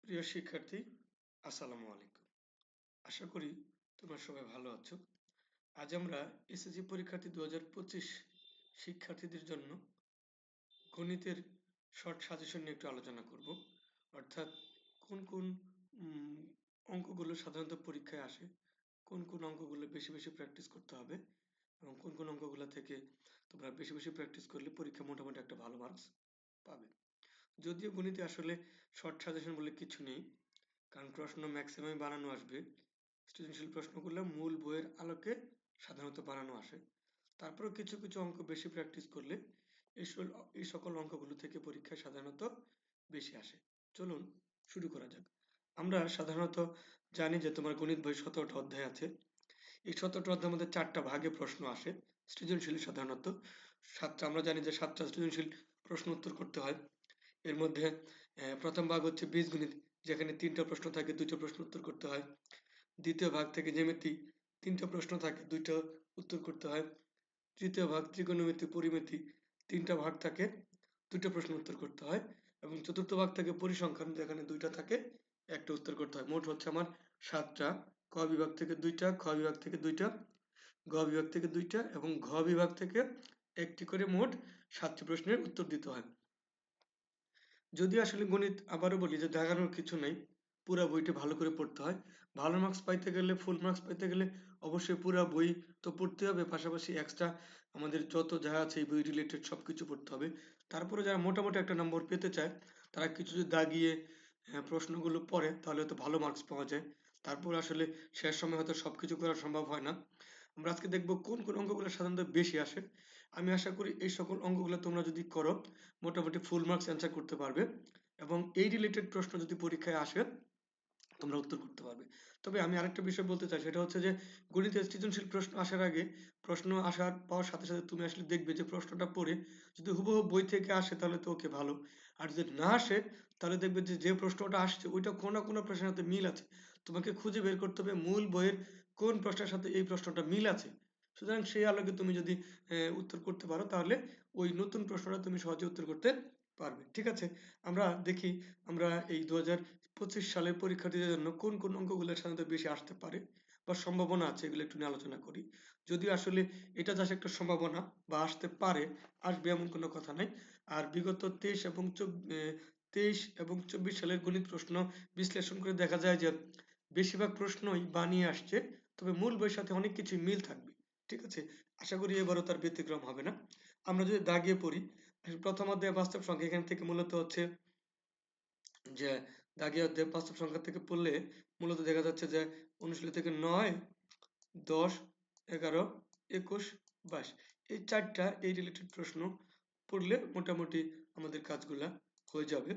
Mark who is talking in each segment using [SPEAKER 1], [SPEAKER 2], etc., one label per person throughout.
[SPEAKER 1] প্রিয় শিক্ষার্থী, আসসালামু আলাইকুম। আশা করি তোমরা সবাই ভালো আছো। আজ আমরা এসএসসি পরীক্ষার্থী 2025 শিক্ষার্থীদের জন্য গণিতের শর্ট সাজেশন নিয়ে একটু আলোচনা করব। অর্থাৎ কোন কোন উম, অঙ্কগুলো সাধারণত পরীক্ষায় আসে, কোন কোন অঙ্কগুলো বেশি বেশি প্র্যাকটিস করতে হবে এবং কোন কোন অঙ্কগুলো থেকে তোমরা বেশি বেশি প্র্যাকটিস করলে পরীক্ষা মোটামুটি একটা ভালো মার্কস পাবে। যদিও গণিতে আসলে শর্ট সাজেশন বলে কিছু নেই, কারণ প্রশ্ন ম্যাক্সিমাম বানানো আসবে। সৃজনশীল প্রশ্নগুলো মূল বইয়ের আলোকে সাধারণত বানানো আসে। তারপরেও কিছু কিছু অঙ্ক বেশি প্র্যাকটিস করলে এই সকল অঙ্কগুলো থেকে পরীক্ষায় সাধারণত বেশি আসে। চলুন শুরু করা যাক। আমরা সাধারণত জানি যে তোমার গণিত বই 17টা অধ্যায় আছে। এই 17টা অধ্যায়ের মধ্যে 4টা ভাগে প্রশ্ন আসে সৃজনশীল সাধারণত। আমরা জানি যে 7টা সৃজনশীল প্রশ্ন উত্তর করতে হয়। এর মধ্যে প্রথম ভাগ হচ্ছে বীজগণিত, যেখানে 3টা প্রশ্ন থাকে, 2টা প্রশ্ন উত্তর করতে হয়। দ্বিতীয় ভাগ থেকে জ্যামিতি, 3টা প্রশ্ন থাকে, 2টা উত্তর করতে হয়। তৃতীয় ভাগ ত্রিকোণমিতি, পরিমিতি, 3টা ভাগ থাকে, 2টা প্রশ্ন উত্তর করতে হয়। এবং চতুর্থ ভাগ থেকে পরিসংখ্যান, যেখানে 2টা থাকে, একটা উত্তর করতে হয়। মোট হচ্ছে আমার 7টা। ক বিভাগ থেকে 2টা, খ বিভাগ থেকে 2টা, গ বিভাগ থেকে 2টা এবং ঘ বিভাগ থেকে একটি করে, মোট 7টি প্রশ্নের উত্তর দিতে হয়। যদি আসলে গণিত আবারও বলি যে দেখানোর কিছু নেই, পুরা বইটা ভালো করে পড়তে হয়। ভালো মার্কস পাইতে গেলে, ফুল মার্কস পাইতে গেলে অবশ্যই পুরা বই তো পড়তে হবে, পাশাপাশি এক্সট্রা আমাদের যত যা আছে এই বই রিলেটেড সবকিছু পড়তে হবে। তারপরে যারা মোটামুটি একটা নম্বর পেতে চায়, তারা কিছু যদি দাগিয়ে প্রশ্নগুলো পড়ে, তাহলে হয়তো ভালো মার্কস পাওয়া যায়। তারপর আসলে শেষ সময় হয়তো সবকিছু করা সম্ভব হয় না। আমরা আজকে দেখবো কোন কোন অঙ্কগুলো সাধারণত বেশি আসে। আমি আশা করি এই সকল অঙ্কগুলো তোমরা যদি করো, মোটামুটি ফুল মার্কস অ্যান্সার করতে পারবে এবং এই রিলেটেড প্রশ্ন যদি পরীক্ষায় আসে, তোমরা উত্তর করতে পারবে। তবে আমি আরেকটা বিষয় বলতে চাই, সেটা হচ্ছে যে গণিতের সৃজনশীল প্রশ্ন আসার আগে, প্রশ্ন আসার পাওয়ার সাথে সাথে তুমি আসলে দেখবে যে প্রশ্নটা পড়ে যদি হুবহু বই থেকে আসে, তাহলে তো ওকে ভালো। আর যদি না আসে, তাহলে দেখবে যে যে প্রশ্নটা আসছে ওইটা কোনো না কোনো প্রশ্নের সাথে মিল আছে। তোমাকে খুঁজে বের করতে হবে মূল বইয়ের কোন প্রশ্নের সাথে এই প্রশ্নটা মিল আছে। সুতরাং সেই আলোকে তুমি যদি উত্তর করতে পারো, তাহলে ওই নতুন প্রশ্নটা তুমি সহজে উত্তর করতে পারবে। ঠিক আছে, আমরা দেখি আমরা এই 2025 সালের পরীক্ষার্থীদের জন্য কোন কোন অঙ্কগুলো সাধারণত বেশি আসতে পারে বা সম্ভাবনা আছে, এগুলো একটু নিয়ে আলোচনা করি। যদিও আসলে এটা জাস্ট একটা সম্ভাবনা, বা আসতে পারে, আসবে এমন কোনো কথা নাই। আর বিগত 23 এবং 24 সালের গণিত প্রশ্ন বিশ্লেষণ করে দেখা যায় যে বেশিরভাগ প্রশ্নই বানিয়ে আসছে, তবে মূল বইয়ের সাথে অনেক কিছুই মিল থাকবে। ঠিক আছে, আশা করি এবারও তার ব্যতিক্রম হবে না। আমরা যদি দাগিয়ে পড়ি, প্রথম অধ্যায় বাস্তব সংখ্যা, এখান থেকে মূলত হচ্ছে যে দাগিয়ে অধ্যায় বাস্তব সংখ্যা থেকে পড়লে মূলত দেখা যাচ্ছে যে অনুশীলনী থেকে 9, 10, 11, 21, 22, এই 4টা এই রিলেটেড প্রশ্ন পড়লে মোটামুটি আমাদের কাজগুলা হয়ে যাবে।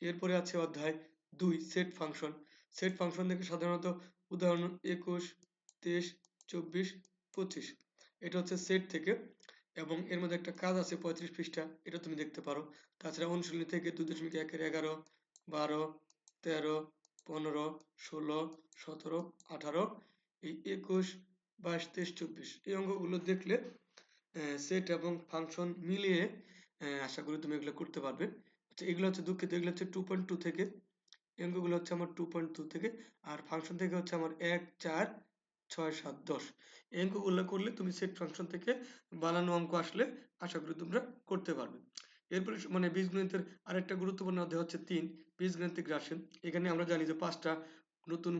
[SPEAKER 1] এরপরে আছে অধ্যায় 2, সেট ফাংশন। সেট ফাংশন থেকে সাধারণত উদাহরণ 21, 23, 24, 25, এটা হচ্ছে সেট থেকে, এবং এর মধ্যে একটা কাজ আছে 35 পৃষ্ঠা, এটা তুমি দেখতে পারো। তাছাড়া অনুশীলনী থেকে 2.1 এর 11, 12, 13, 15, 16, 17, 18, এই 21, 22, 23, 24 এই অঙ্কগুলো দেখলে সেট এবং ফাংশন মিলিয়ে আশা করি তুমি এগুলো করতে পারবে। আচ্ছা, এগুলো হচ্ছে, দুঃখিত, এগুলো হচ্ছে 2.2 থেকে, এই অঙ্কগুলো হচ্ছে আমার 2.2 থেকে। আর ফাংশন থেকে হচ্ছে আমার 1, 4, 6, 7, 10, এই অঙ্কগুলো করলে তুমি সেট ফাংশন থেকে বানানো অঙ্ক আসলে আশা করি তোমরা করতে পারবে। এরপরে মানে বীজগণিতের আরেকটা গুরুত্বপূর্ণ অধ্যায় হচ্ছে 3, বীজগাণিতিক রাশি। এখানে আমরা জানি যে 5টা নতুন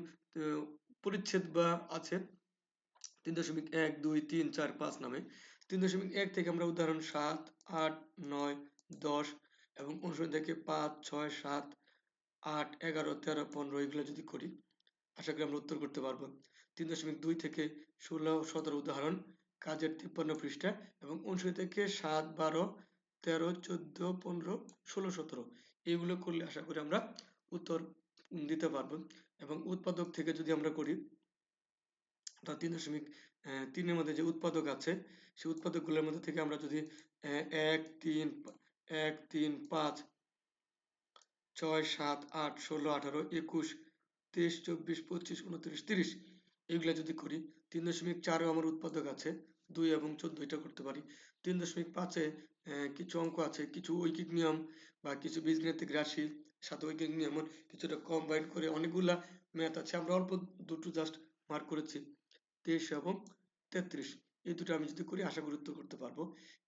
[SPEAKER 1] পরিচ্ছেদ বা আছে 3.1, 2, 3, 4, 5 নামে। 3.1 থেকে আমরা উদাহরণ 7, 8, 9, 10 এবং অনুশীলনী থেকে 5, 6, 7, 8, 11, 13, 15 এগুলো যদি করি, আশা করি আমরা উত্তর করতে পারবো। 3.2 থেকে 16, 17 উদাহরণ, কাজের 53 পৃষ্ঠা এবং অনুশীলনী থেকে 7, 12, 13, 14, 15, 16, 17 এগুলো করলে আশা করি আমরা উত্তর দিতে পারবো। এবং উৎপাদক থেকে যদি আমরা করি, তা 3.3 এর মধ্যে যে উৎপাদক আছে, সেই উৎপাদকগুলোর মধ্যে থেকে আমরা যদি 1, 3, 1, 3, 5, 6, 7, 8, 16, 18, 21, 23, 24, 25, 29, 30 এগুলা যদি করি, 3.4 আমার উৎপাদক আছে, 2 এবং 14 এটা করতে পারি। 3.5 কিছু অঙ্ক আছে, কিছু ঐকিক নিয়ম বা কিছু বীজগাণিতিক রাশি, সাথে ঐকিক নিয়মন কিছুটা কম্বাইন করে অনেকগুলা ম্যাথ আছে, আমরা অল্প দুটো জাস্ট মার্ক করেছি 23 এবং 33। এই দুটো আমি যদি করি আশা করি উত্তর করতে পারবো।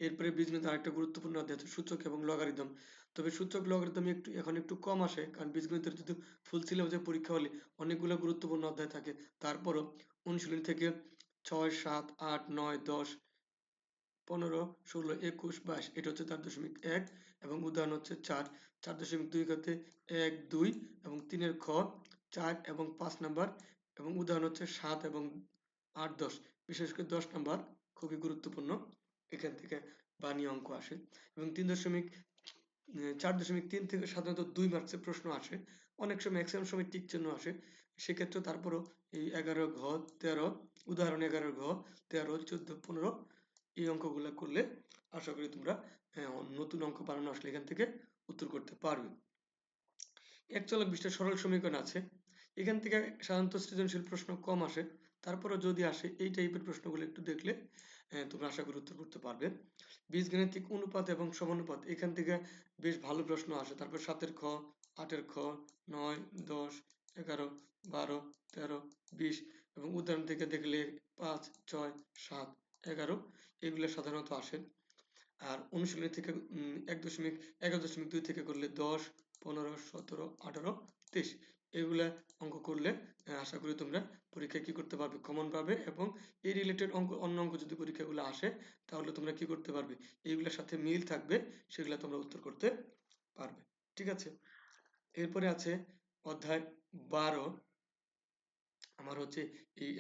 [SPEAKER 1] এরপরে বীজগণিত আরেকটা গুরুত্বপূর্ণ অধ্যায় আছে সূচক এবং লগারিদম। তবে সূচক লগারিদম এখন একটু কম আসে, কারণ বীজগণিতের যদি ফুল সিলেবাসে পরীক্ষা হলে অনেকগুলো গুরুত্বপূর্ণ অধ্যায় থাকে। তারপরও অনুশীলনী থেকে 6, 7, 8, 9, 10, 15, 16, 21, 22 এটা হচ্ছে 4.1 এবং উদাহরণ হচ্ছে 4.2 খাতে 1, 2 এবং 3 খ 4 এবং 5 নাম্বার এবং উদাহরণ হচ্ছে 7 এবং 8, 10। বিশেষ করে 10 নাম্বার খুবই গুরুত্বপূর্ণ, এখান থেকে বানিয়ে অঙ্ক আসে এবং 4.3 থেকে সাধারণত 2 মার্কসের প্রশ্ন আসে, অনেক সময় ম্যাক্সিমাম সময় টিক চিহ্ন আসে। সেক্ষেত্রে তারপরও এই 11 ঘ 13 উদাহরণ 11 ঘ 13, 14, 15 এই অঙ্কগুলো করলে আশা করি তোমরা নতুন অঙ্ক বানানো আসলে এখান থেকে উত্তর করতে পারবে। এক চলক বিশটা সরল সমীকরণ আছে, এখান থেকে সাধারণত সৃজনশীল প্রশ্ন কম আসে, তারপরে যদি আসে এই টাইপের প্রশ্নগুলো একটু দেখলে তোমরা আশা করি উত্তর করতে পারবে। বীজগাণিতিক অনুপাত এবং সমানুপাত এখান থেকে বেশ ভালো প্রশ্ন আসে। তারপর 7 খ 8 খ 9, 10, 11, 12, 13, 20 এবং উদাহরণ থেকে দেখলে 5, 6, 7, 11 এগুলো সাধারণত আসে। আর অনুশীলনী থেকে 11.2 থেকে করলে 10, 15, 17, 18, 23 এগুলা অঙ্ক করলে আশা করি তোমরা পরীক্ষায় কি করতে পারবে, কমন পাবে এবং এই রিলেটেড অঙ্ক অন্য অঙ্ক যদি পরীক্ষাগুলো আসে তাহলে তোমরা কি করতে পারবে, এইগুলোর সাথে মিল থাকবে, সেগুলা তোমরা উত্তর করতে পারবে। ঠিক আছে, এরপরে আছে অধ্যায় 12। আমার হচ্ছে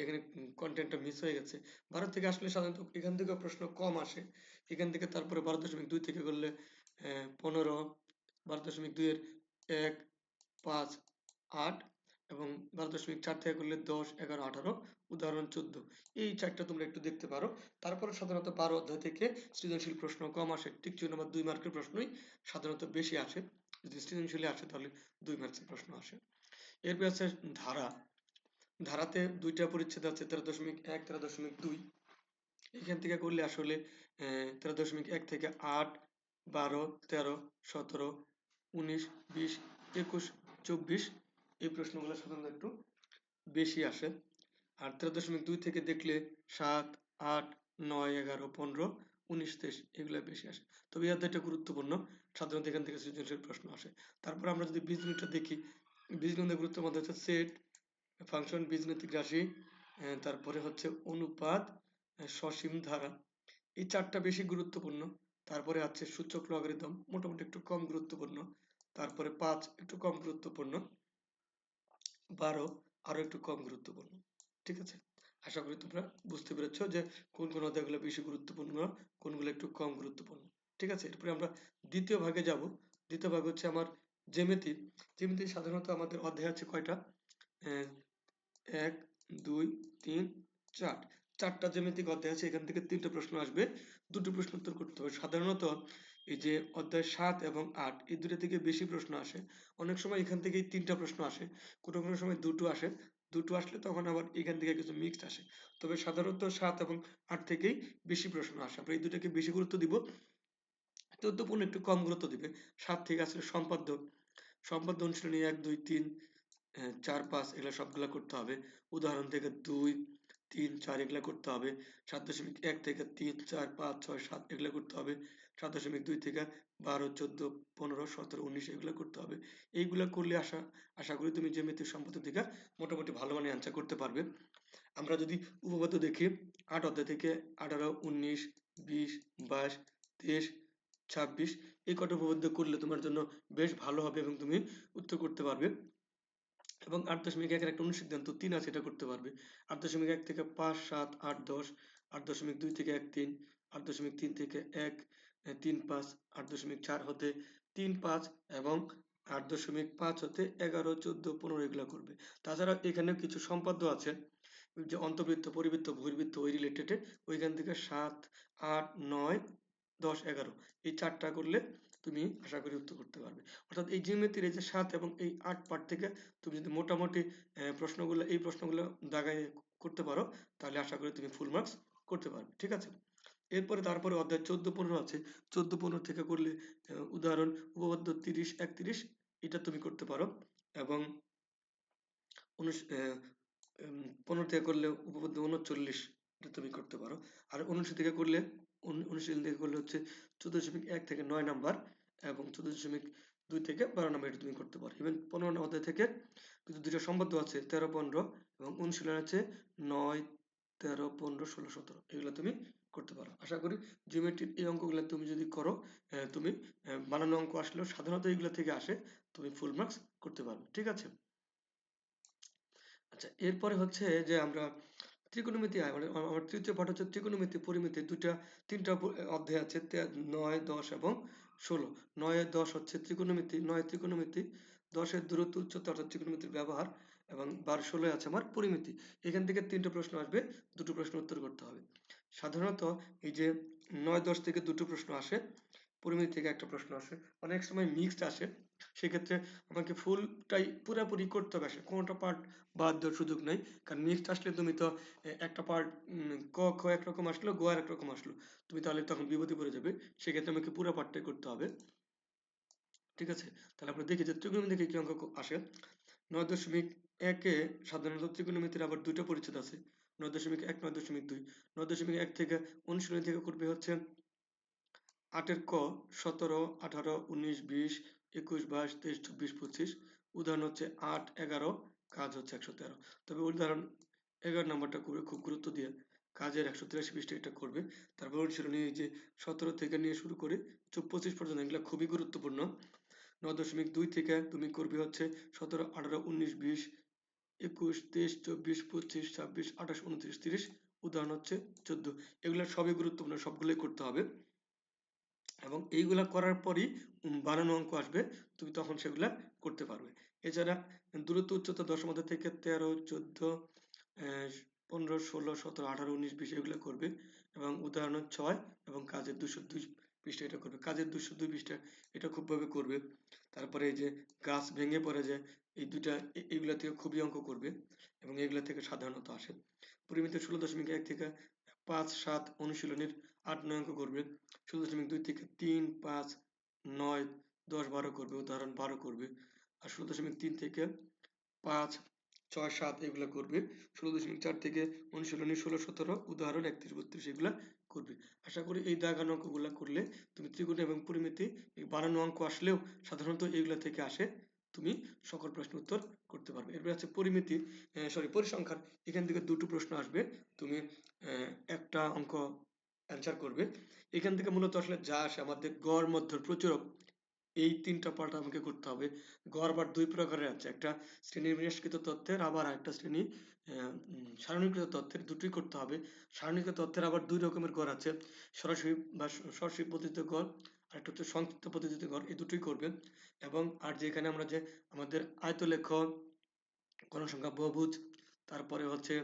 [SPEAKER 1] এখানে কন্টেন্টটা মিস হয়ে গেছে। 12 থেকে আসলে সাধারণত এখান থেকে প্রশ্ন কম আসে, এখান থেকে তারপরে 12.2 থেকে করলে 15, 12.2 এর 1, 5, 8 এবং 12.4 থেকে করলে 10, 11, 18 উদাহরণ 14 এই চারটা তোমরা একটু দেখতে পারো। তারপরে সাধারণত 12 অধ্যায় থেকে সৃজনশীল প্রশ্ন কম আসে, ঠিক 2 নম্বর 2 মার্কের প্রশ্নই সাধারণত বেশি আসে, যদি সৃজনশীলে আসে তাহলে 2 মার্কের প্রশ্ন আসে। এরপর আছে ধারা। ধারাতে দুইটা পরিচ্ছেদ আছে 13.1, 13.2। এখান থেকে করলে আসলে 13.1 থেকে 8, 12, 13, 17, 19, 20, 21, 24 এই প্রশ্নগুলো সাধারণত একটু বেশি আসে। আর 13.2 থেকে দেখলে 7, 8, 9, 11, 15, 19, 23 এগুলো বেশি আসে। তবে এই অধ্যায়টা গুরুত্বপূর্ণ, সাধারণত এখান থেকে সৃজনশীল প্রশ্ন আসে। তারপর আমরা যদি বীজগণিতটা দেখি, বীজগণিতের গুরুত্বের মধ্যে হচ্ছে সেট, ফাংশন, বীজগণিতিক রাশি, তারপরে হচ্ছে অনুপাত, সসীম ধারা, এই চারটা বেশি গুরুত্বপূর্ণ। তারপরে আছে সূচক, লগারিদম মোটামুটি একটু কম গুরুত্বপূর্ণ। তারপরে 5 একটু কম গুরুত্বপূর্ণ, 12 আরো একটু কম গুরুত্বপূর্ণ। ঠিক আছে, আশা করি তোমরা বুঝতে পেরেছো যে কোন কোন অধ্যায়গুলো বেশি গুরুত্বপূর্ণ, কোনগুলো একটু কম গুরুত্বপূর্ণ। ঠিক আছে, এরপরে আমরা দ্বিতীয় ভাগে যাব। দ্বিতীয় ভাগ হচ্ছে আমার জ্যামিতি। জ্যামিতি সাধারণত আমাদের অধ্যায় আছে কয়টা, 1, 2, 3, 4 চারটা জ্যামিতিক অধ্যায় আছে, এখান থেকে 3টে প্রশ্ন আসবে, দুটো প্রশ্ন উত্তর করতে হবে। সাধারণত এই যে অধ্যায় 7 এবং 8 এই দুটো থেকে বেশি প্রশ্ন আসে, অনেক সময় এখান থেকেই 3টা প্রশ্ন আসে, কোনো কোনো সময় দুটো আসে, দুটো আসলে তখন আবার এখান থেকে কিছু মিক্সড আসে। তবে সাধারণত 7 এবং 8 থেকেই বেশি প্রশ্ন আসে, আমরা এই দুটাকে বেশি গুরুত্ব দিব, তথ্যপূর্ণ একটু কম গুরুত্ব দিবে। 7 থেকে আসলে সম্পাদ্য, অনুশীলনী 1, 2, 3, 4, 5 এগুলা সবগুলা করতে হবে। উদাহরণ থেকে 2, 3, 4 এগুলা করতে হবে। 7.1 থেকে 3, 4, 5, 6, 7 এগুলা করতে হবে। 7.2 থেকে 12, 14, 15, 17, 19 এগুলা করতে হবে। এইগুলা করলে আশা করি তুমি জ্যামিতিক সম্পত্তি থেকে মোটামুটি ভালো মানে অ্যান্সার করতে পারবে। আমরা যদি উপপাদ্য দেখি 8 অধ্যায় থেকে 18, 19, 20, 22, 23, 26 এই কটা উপপাদ্য করলে তোমার জন্য বেশ ভালো হবে এবং তুমি উত্তর করতে পারবে। এবং 8.1 এর একটা অনুসিদ্ধান্ত 3 আছে, এটা করতে পারবে। 8.1 থেকে 5, 7, 8, 10, 8.2 থেকে 1, 3, 8.3 থেকে 1, 3, 5, 8.4 হতে 3, 5 এবং 8.5 হতে 11, 14, 15 এগুলা করবে। তাছাড়া এখানে কিছু সম্পাদ্য আছে, যে অন্তর্বৃত্ত, পরিবৃত্ত, বহির্বৃত্ত ওই রিলেটেড, ওইখান থেকে 7, 8, 9, 10, 11 এই চারটা করলে তুমি আশা করি উত্তর করতে পারবে। অর্থাৎ এই জিওমেট্রির এই যে 7 এবং এই 8 পার্ট থেকে তুমি যদি মোটামুটি এই প্রশ্নগুলো দাগায় করতে পারো তাহলে আশা করি তুমি ফুল মার্কস করতে পারবে। ঠিক আছে, এরপরে তারপরে অধ্যায় 14, 15 আছে। 14, 15 থেকে করলে উদাহরণ উপপাদ্য 30, 31 এটা তুমি করতে পারো। এবং 15 থেকে করলে উপপাদ্য 39 এটা তুমি করতে পারো। আর 79 থেকে করলে 79 থেকে করলে হচ্ছে 14.1 থেকে 9 নাম্বার, এবং 14.2 থেকে 12 নাম্বার এটা তুমি করতে পারো। ইভেন 15 অধ্যায় থেকে কিন্তু দুইটা সম্বন্ধ আছে, 13-15, এবং অনুশীলন আছে 9, 13, 15, 16, 17, এগুলো তুমি করতে পারো। আশা করি জিওমেট্রির এই অঙ্কগুলো তুমি যদি করো, তুমি বানানো অঙ্ক আসলেও সাধারণত এগুলো থেকে আসে, তুমি ফুল মার্কস করতে পারবে। ঠিক আছে? আচ্ছা, এরপরে হচ্ছে যে আমরা ত্রিকোণমিতি মানে আমার তৃতীয় পাঠ হচ্ছে ত্রিকোণমিতি পরিমিতি, তিনটা অধ্যায় আছে, 9, 10 এবং 16। 9 10 হচ্ছে ত্রিকোণমিতি, 9 ত্রিকোণমিতি, 10 দূরত্ব উচ্চতা অর্থাৎ ত্রিকোণমিতির ব্যবহার, এবং 12 16 আছে আমার পরিমিতি। এখান থেকে তিনটা প্রশ্ন আসবে, দুটো প্রশ্ন উত্তর করতে হবে। সাধারণত এই যে 9 10 থেকে দুটো প্রশ্ন আসে, পরিমিতি থেকে একটা প্রশ্ন আসে, অনেক সময় মিক্সড আসে। সেক্ষেত্রে আমাকে ফুলটাই পুরাপুরি করতে হবে, আসে কোনোটা পার্ট বাদ দেওয়ার সুযোগ নেই। কারণ মিক্সড আসলে তুমি তো একটা পার্ট ক খ একরকম আসলো, গ আর একরকম আসলো, তুমি তাহলে তখন বিপদে পড়ে যাবে। সেক্ষেত্রে আমাকে পুরো পার্টটাই করতে হবে। ঠিক আছে? তাহলে আমরা দেখি যে ত্রিকোণমিতি থেকে কি অঙ্ক আসে। 9.1-এ সাধারণত ত্রিকোণমিতির আবার দুইটা পরিচ্ছেদ আছে, 9.1, 9.2। 9.1 থেকে অনুশীলনী থেকে করবে হচ্ছে 8-এর ক, 17, 18, 19, 20, 21, 22, 23, 24, 25। উদাহরণ হচ্ছে 8, 11, কাজ হচ্ছে 113। তবে উদাহরণ 11 নাম্বারটা করবে খুব গুরুত্ব দিয়ে, কাজের 183 পৃষ্ঠা এটা করবে। তারপর অনুশীলনী যে 17 থেকে নিয়ে শুরু করে 25 পর্যন্ত, এগুলো খুবই গুরুত্বপূর্ণ। 9.2 থেকে তুমি করবে হচ্ছে 17, 18, 19, 20, 21, 23, 24, 25, 26, 28, 29, 30। উদাহরণ হচ্ছে 14। এগুলো সবই গুরুত্বপূর্ণ, সবগুলোই করতে হবে। এবং এইগুলা করার পরই বানানো অঙ্ক আসবে, তুমি তখন সেগুলা করতে পারবে। এছাড়া দূরত্ব উচ্চতা 10 মধ্যে থেকে 13, 14, 15, 16, 17, 18, 19, 20 এগুলো করবে। এবং উদাহরণ 6 এবং কাজের 202 পৃষ্ঠা এটা করবে। কাজের 202 পৃষ্ঠা এটা খুব ভাবে করবে। তারপরে এই যে গাছ ভেঙে পড়ে যায়, এই দুইটা এইগুলা থেকে খুবই অঙ্ক করবে, এবং এগুলা থেকে সাধারণত আসে। পরিমিতি 16.1 থেকে 5, 7 অনুশীলনের 8, 9 অঙ্ক করবে। 16.2 থেকে 3, 5, 9, 10, 12 করবে, উদাহরণ 12 করবে। আর 16.3 থেকে 5, 6, 7 এগুলা করবে। 16.4 থেকে অনুশীলনী 16, 17, উদাহরণ 31, 32 এগুলা করবে। আশা করি এই দাগানো অঙ্কগুলা করলে তুমি ত্রিকোণ এবং পরিমিতি এই বানানো অঙ্ক আসলেও সাধারণত এগুলা থেকে আসে, তুমি সকল প্রশ্ন উত্তর করতে পারবে। এরপর আছে পরিমিতি, পরিসংখ্যান। এখান থেকে দুটো প্রশ্ন আসবে, তুমি একটা অঙ্ক অ্যান্সার করবে। এখান থেকে মূলত আসলে যা আসে আমাদের গড়, মধ্য, প্রচুরক, এই তিনটা পার্ট আমাকে করতে হবে। গড় আবার দুই প্রকারের আছে, একটা শ্রেণী বিন্যাসকৃত তথ্যের, আবার একটা শ্রেণী সারণীকৃত তথ্যের, দুটোই করতে হবে। সারণীকৃত তথ্যের আবার দুই রকমের গড় আছে, সরাসরি বা সরাসরি পদ্ধতিতে গড়, আর একটা হচ্ছে সংক্ষিপ্ত পদ্ধতিতে গড়, এই দুটোই করবে। এবং আর যেখানে আমরা যে আমাদের আয়তলেখ, গণসংখ্যা, বহুভুজ, তারপরে হচ্ছে